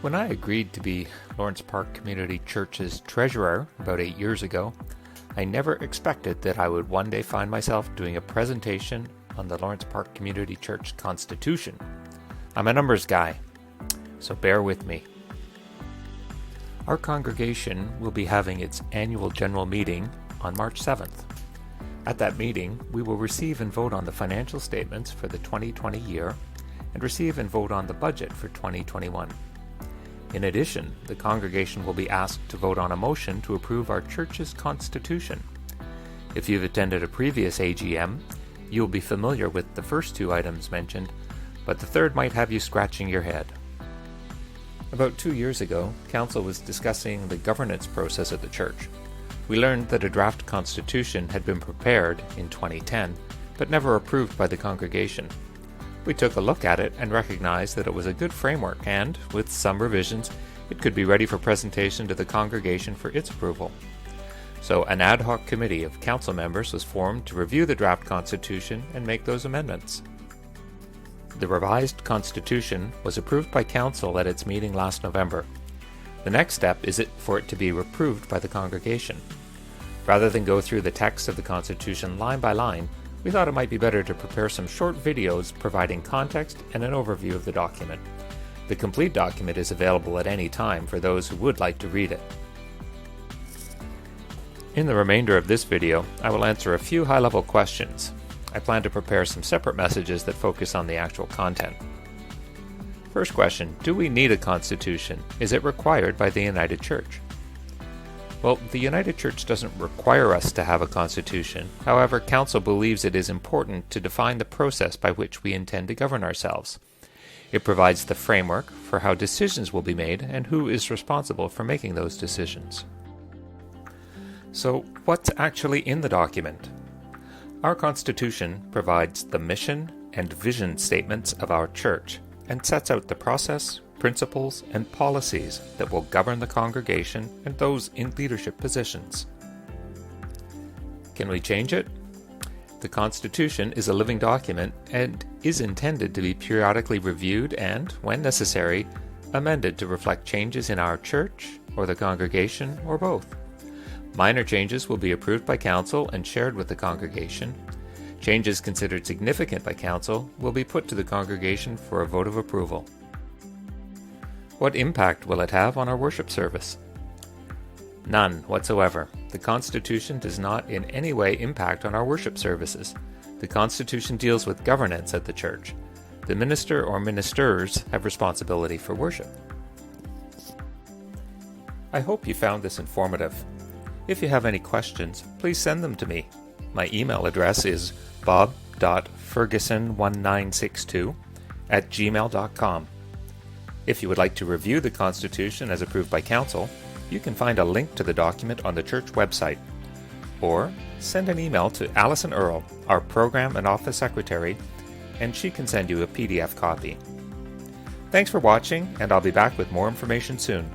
When I agreed to be Lawrence Park Community Church's treasurer about 8 years ago, I never expected that I would one day find myself doing a presentation on the Lawrence Park Community Church Constitution. I'm a numbers guy, so bear with me. Our congregation will be having its annual general meeting on March 7th. At that meeting, we will receive and vote on the financial statements for the 2020 year and receive and vote on the budget for 2021. In addition, the congregation will be asked to vote on a motion to approve our church's constitution. If you've attended a previous AGM, you'll be familiar with the first two items mentioned, but the third might have you scratching your head. About 2 years ago, Council was discussing the governance process at the church. We learned that a draft constitution had been prepared in 2010, but never approved by the congregation. We took a look at it and recognized that it was a good framework and, with some revisions, it could be ready for presentation to the congregation for its approval. So an ad hoc committee of council members was formed to review the draft constitution and make those amendments. The revised constitution was approved by council at its meeting last November. The next step is for it to be approved by the congregation. Rather than go through the text of the constitution line by line, we thought it might be better to prepare some short videos providing context and an overview of the document. The complete document is available at any time for those who would like to read it. In the remainder of this video, I will answer a few high-level questions. I plan to prepare some separate messages that focus on the actual content. First question, do we need a constitution? Is it required by the United Church? Well, the United Church doesn't require us to have a constitution. However, Council believes it is important to define the process by which we intend to govern ourselves. It provides the framework for how decisions will be made and who is responsible for making those decisions. So, what's actually in the document? Our Constitution provides the mission and vision statements of our church and sets out the process, principles, and policies that will govern the congregation and those in leadership positions. Can we change it? The Constitution is a living document and is intended to be periodically reviewed and, when necessary, amended to reflect changes in our church or the congregation or both. Minor changes will be approved by council and shared with the congregation. Changes considered significant by council will be put to the congregation for a vote of approval. What impact will it have on our worship service? None whatsoever. The Constitution does not in any way impact on our worship services. The Constitution deals with governance at the church. The minister or ministers have responsibility for worship. I hope you found this informative. If you have any questions, please send them to me. My email address is bob.ferguson1962@gmail.com. If you would like to review the Constitution as approved by Council, you can find a link to the document on the church website. Or send an email to Alison Earle, our Program and Office Secretary, and she can send you a PDF copy. Thanks for watching, and I'll be back with more information soon.